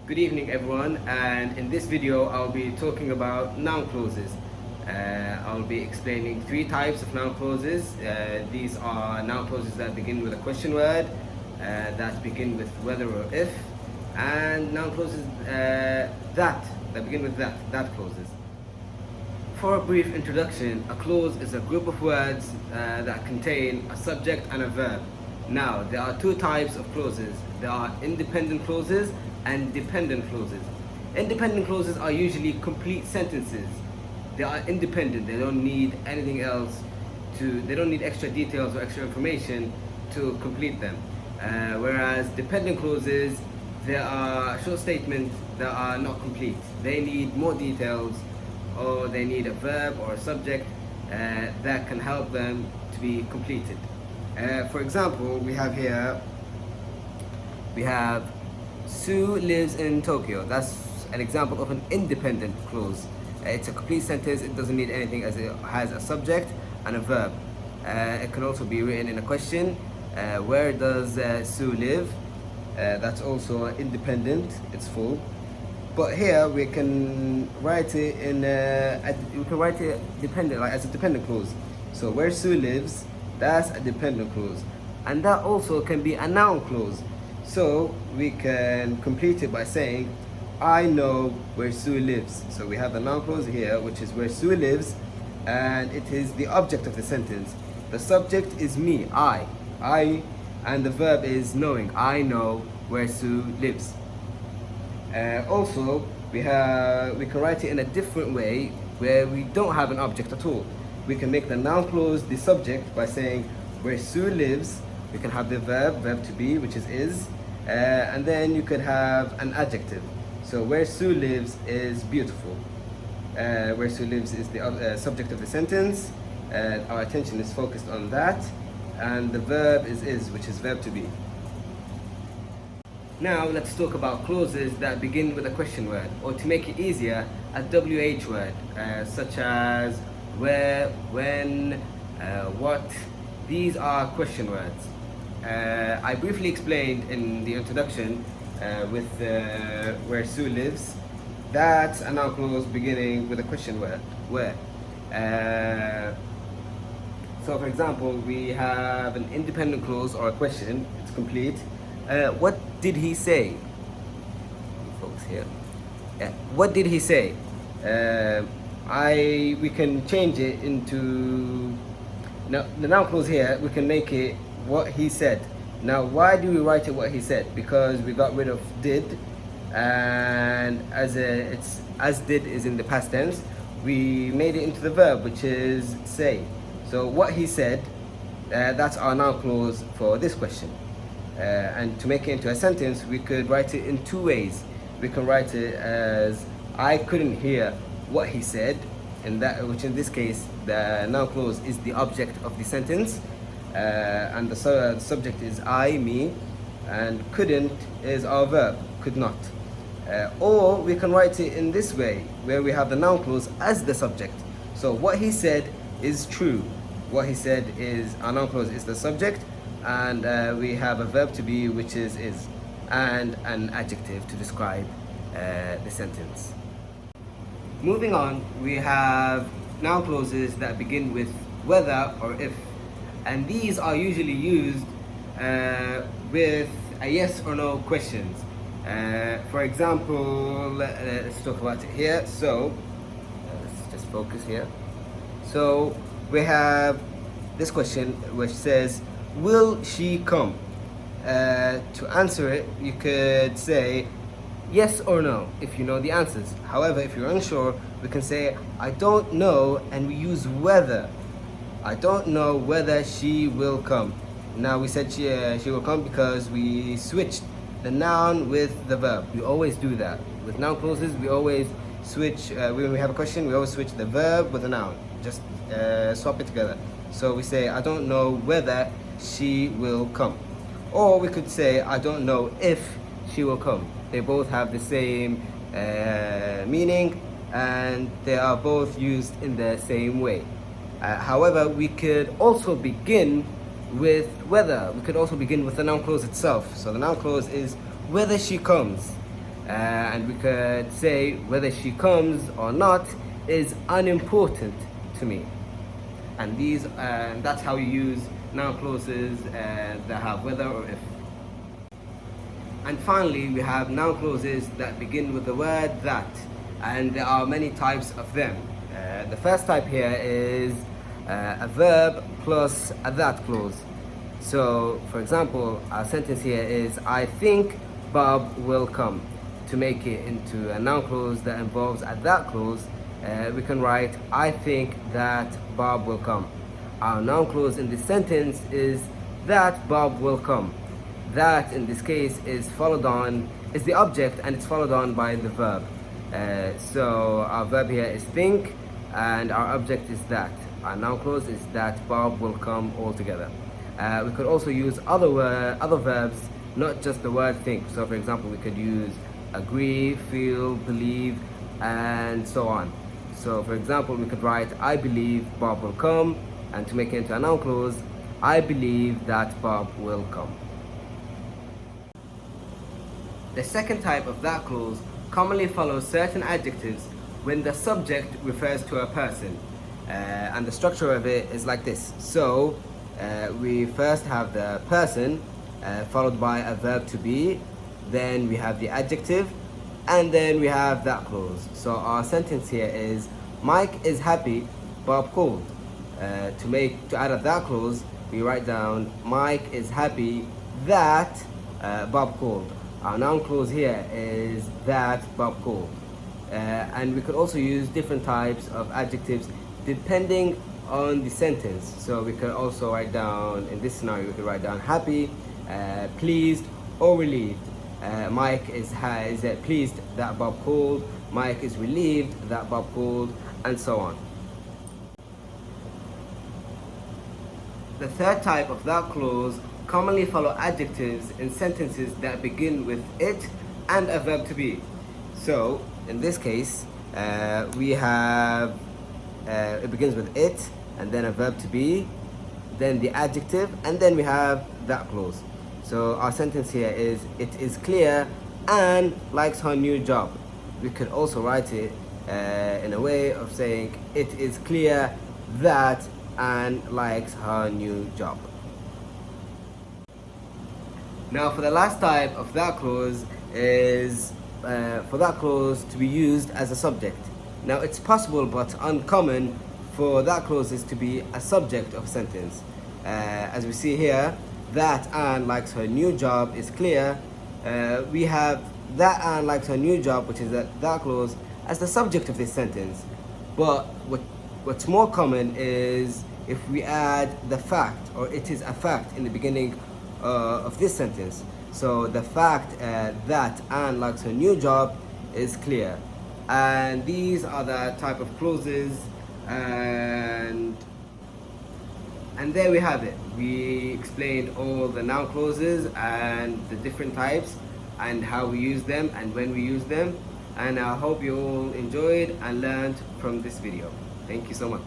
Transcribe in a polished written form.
Good evening everyone, and in this video I'll be talking about noun clauses. I'll be explaining three types of noun clauses. These are noun clauses that begin with a question word, that begin with whether or if, and noun clauses that begin with that clauses. For a brief introduction, a clause is a group of words that contain a subject and a verb. Now, there are two types of clauses. There are independent clauses and dependent clauses. Independent clauses are usually complete sentences. They are independent. They don't need anything else they don't need extra details or extra information to complete them. Whereas dependent clauses, they are short statements that are not complete. They need more details, or they need a verb or a subject that can help them to be completed. For example, we have Sue lives in Tokyo. That's an example of an independent clause. It's a complete sentence. It doesn't need anything, as it has a subject and a verb. It can also be written in a question. Where does Sue live? That's also independent. It's full. But here we can write it dependent, like as a dependent clause. So where Sue lives, that's a dependent clause, and that also can be a noun clause. So we can complete it by saying, I know where Sue lives. So we have the noun clause here, which is where Sue lives, and it is the object of the sentence. The subject is me, I, and the verb is knowing. I know where Sue lives. Also, we can write it in a different way where we don't have an object at all. We can make the noun clause the subject by saying where Sue lives. We can have the verb to be, which is, and then you could have an adjective. So where Sue lives is beautiful. Where Sue lives is the subject of the sentence. Our attention is focused on that, and the verb is, which is verb to be. Now let's talk about clauses that begin with a question word, or to make it easier, a WH word, such as where, when, what. These are question words. I briefly explained in the introduction with where Sue lives. That's a noun clause beginning with a question word, where. So for example, we have an independent clause or a question. It's complete. What did he say? Focus here. What did he say? We can change it into, now the noun clause here, we can make it what he said. Now why do we write it what he said? Because we got rid of did, and as did is in the past tense, we made it into the verb, which is say. So what he said, that's our noun clause for this question. And to make it into a sentence, we could write it in two ways. We can write it as I couldn't hear what he said, which in this case the noun clause is the object of the sentence, and the subject is I, me, and couldn't is our verb, could not. Or we can write it in this way, where we have the noun clause as the subject. So what he said is true. What he said is, our noun clause is the subject, and we have a verb to be, which is, and an adjective to describe the sentence. Moving on, we have noun clauses that begin with whether or if, and these are usually used with a yes or no questions. For example, let's talk about it here. So let's just focus here. So we have this question which says, will she come? To answer it, you could say yes or no if you know the answers. However, if you're unsure, we can say I don't know, and we use whether. I don't know whether she will come. Now we said she will come because we switched the noun with the verb. We always do that. With noun clauses, we always switch, when we have a question, we always switch the verb with the noun. Just swap it together. So we say I don't know whether she will come. Or we could say I don't know if she will come. They both have the same meaning, and they are both used in the same way. However, we could also begin with whether. We could also begin with the noun clause itself. So the noun clause is whether she comes. and we could say whether she comes or not is unimportant to me. And that's how you use noun clauses that have whether or if. And finally, we have noun clauses that begin with the word that, and there are many types of them. The first type here is a verb plus a that clause. So, for example, our sentence here is, I think Bob will come. To make it into a noun clause that involves a that clause, we can write, I think that Bob will come. Our noun clause in this sentence is that Bob will come. That, in this case, is the object, and it's followed on by the verb. So our verb here is think, and our object is that. Our noun clause is that Bob will come altogether. We could also use other verbs, not just the word think. So, for example, we could use agree, feel, believe, and so on. So, for example, we could write, I believe Bob will come, and to make it into a noun clause, I believe that Bob will come. The second type of that clause commonly follows certain adjectives when the subject refers to a person. And the structure of it is like this. So, we first have the person, followed by a verb to be, then we have the adjective, and then we have that clause. So our sentence here is, Mike is happy Bob called. To add a that clause, we write down, Mike is happy that Bob called. Our noun clause here is that Bob called. And we could also use different types of adjectives depending on the sentence. So we could also write down, in this scenario, we could write down happy, pleased, or relieved. Mike is pleased that Bob called, Mike is relieved that Bob called, and so on. The third type of that clause commonly follow adjectives in sentences that begin with it and a verb to be. So, in this case, we have, it begins with it, and then a verb to be, then the adjective, and then we have that clause. So our sentence here is, it is clear Anne likes her new job. We could also write it in a way of saying, it is clear that Anne likes her new job. Now for the last type of that clause is for that clause to be used as a subject. Now it's possible but uncommon for that clauses to be a subject of a sentence. As we see here, that Anne likes her new job is clear. We have that Anne likes her new job, which is that clause, as the subject of this sentence. But what's more common is if we add the fact, or it is a fact, in the beginning of this sentence. So the fact that Anne likes her new job is clear. And these are the type of clauses, and there we have it. We explained all the noun clauses and the different types and how we use them and when we use them. And I hope you all enjoyed and learned from this video. Thank you so much.